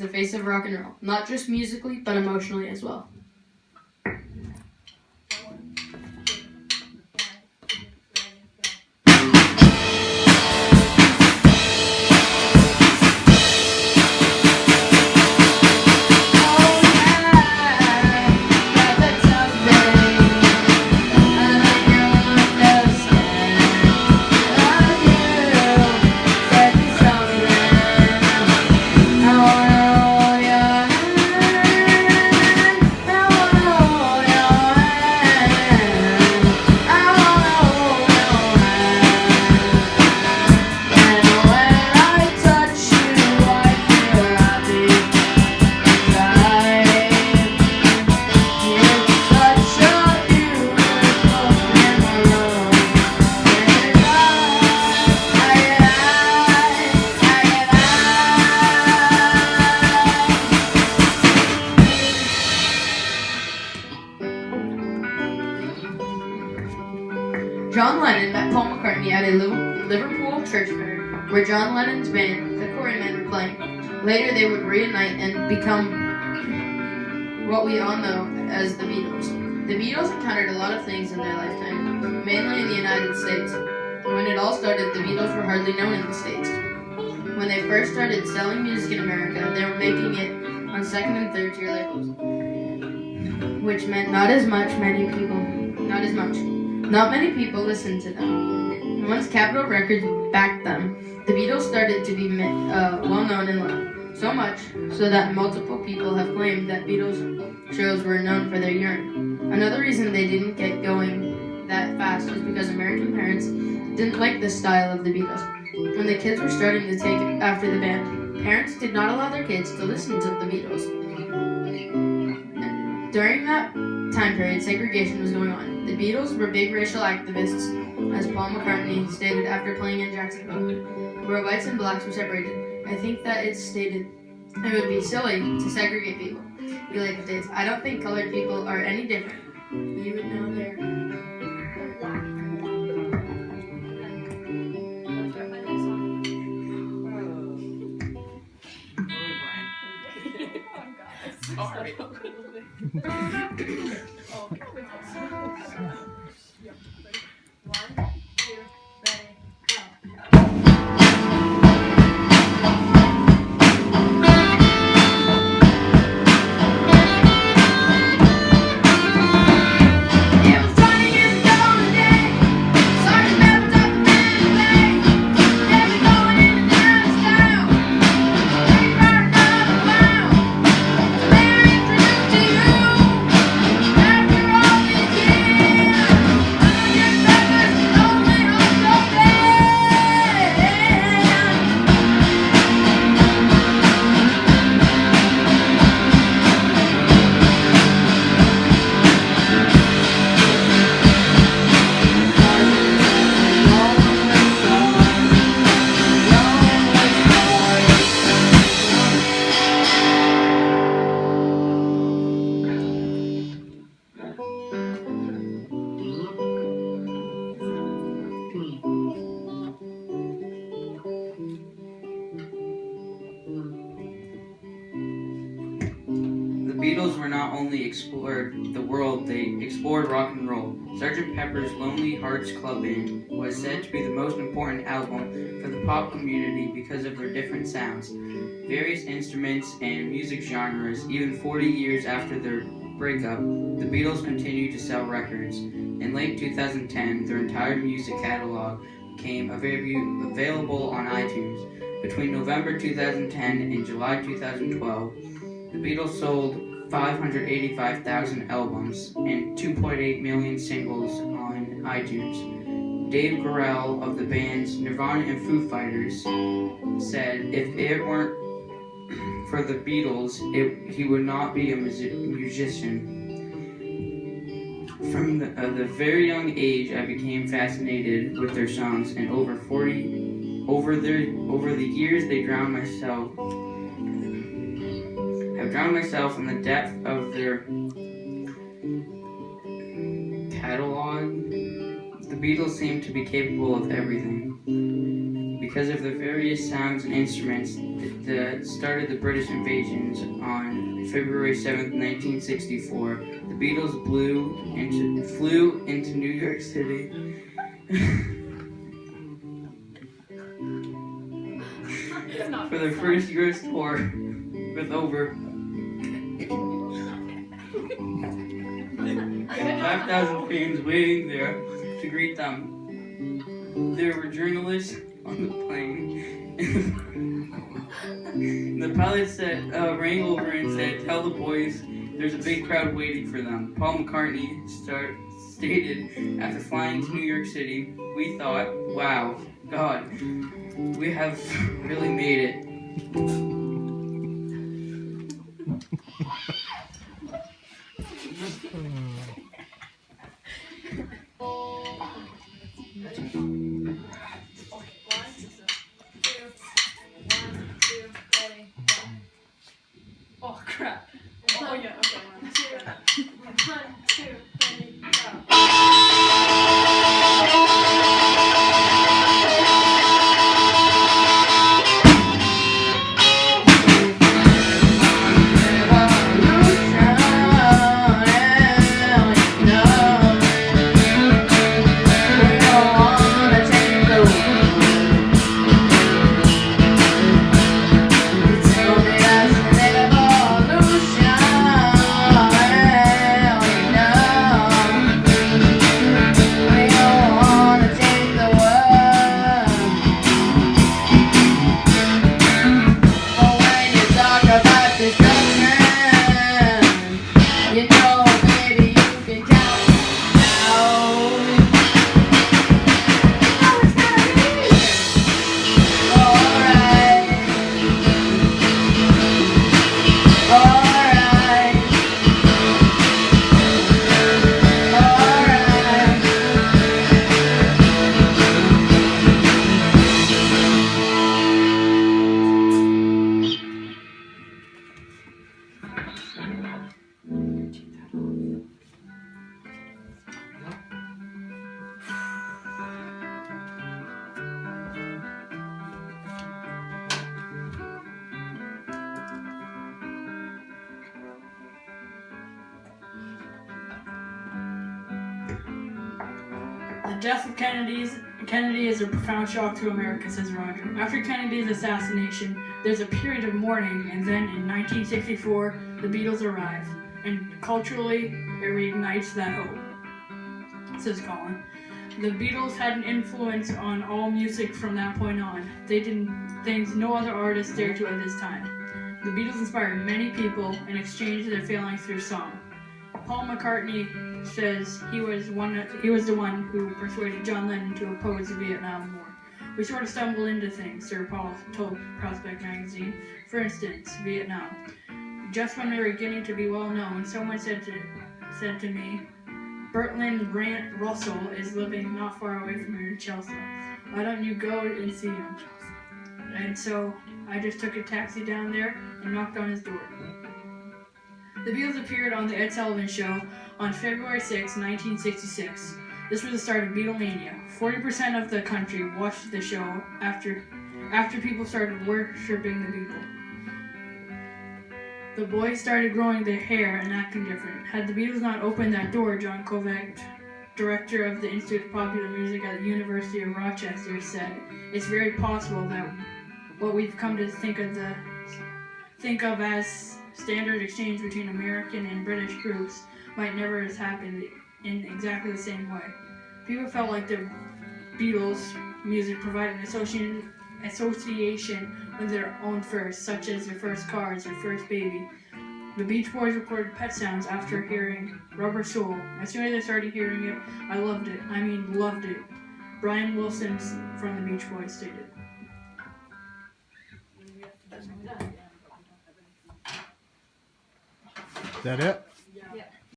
the face of rock and roll, not just musically, but emotionally as well. John Lennon met Paul McCartney at a Liverpool church fair, where John Lennon's band, the Quarrymen, were playing. Later, they would reunite and become what we all know as the Beatles. The Beatles encountered a lot of things in their lifetime, mainly in the United States. When it all started, the Beatles were hardly known in the States. When they first started selling music in America, they were making it on second and third tier labels, which meant not many people listened to them. Once Capitol Records backed them, the Beatles started to be well known and loved, so much so that multiple people have claimed that Beatles shows were known for their urine. Another reason they didn't get going that fast was because American parents didn't like the style of the Beatles. When the kids were starting to take after the band, parents did not allow their kids to listen to the Beatles. During that time period, segregation was going on. The Beatles were big racial activists, as Paul McCartney stated after playing in Jacksonville, where whites and blacks were separated. I think that it stated it would be silly to segregate people. He later states, I don't think colored people are any different. You would know they're Sorry. The Beatles were not only explored the world, they explored rock and roll. Sgt. Pepper's Lonely Hearts Club Band was said to be the most important album for the pop community because of their different sounds, various instruments, and music genres. Even 40 years after their breakup, the Beatles continued to sell records. In late 2010, their entire music catalog became available on iTunes. Between November 2010 and July 2012, the Beatles sold 585,000 albums and 2.8 million singles on iTunes. Dave Grohl of the bands Nirvana and Foo Fighters said if it weren't for the Beatles, he would not be a musician. From the very young age, I became fascinated with their songs, and over the years, I've drowned myself in the depth of their catalog. The Beatles seem to be capable of everything because of the various sounds and instruments that started the British invasions on February 7th, 1964. The Beatles flew into New York City for their first US tour with over 5,000 fans waiting there to greet them. There were journalists on the plane. The pilot rang over and said, "Tell the boys there's a big crowd waiting for them." Paul McCartney stated after flying to New York City, "We thought, wow, God, we have really made it." Oh crap. Oh yeah, okay. 1, 2, 3, go. The death of Kennedy is a profound shock to America, says Roger. After Kennedy's assassination, there's a period of mourning, and then in 1964, the Beatles arrive, and culturally, it reignites that hope, says Colin. The Beatles had an influence on all music from that point on. They did things no other artist dared to at this time. The Beatles inspired many people and exchanged their feelings through song. Paul McCartney says he was the one who persuaded John Lennon to oppose the Vietnam War. "We sort of stumbled into things," Sir Paul told Prospect magazine. "For instance, Vietnam. Just when we were getting to be well known, someone said to me, Bertrand Russell is living not far away from here in Chelsea. Why don't you go and see him?" And so I just took a taxi down there and knocked on his door. The Beatles appeared on The Ed Sullivan Show on February 6, 1966. This was the start of Beatlemania. 40% of the country watched the show after people started worshipping the Beatles. The boys started growing their hair and acting different. Had the Beatles not opened that door, John Kovac, director of the Institute of Popular Music at the University of Rochester, said, "It's very possible that what we've come to think of as standard exchange between American and British groups might never have happened in exactly the same way." People felt like the Beatles' music provided an association with their own first, such as their first cars, their first baby. The Beach Boys recorded Pet Sounds after hearing Rubber Soul. "As soon as I started hearing it, I loved it. I mean, loved it." Brian Wilson from the Beach Boys stated. Is that it?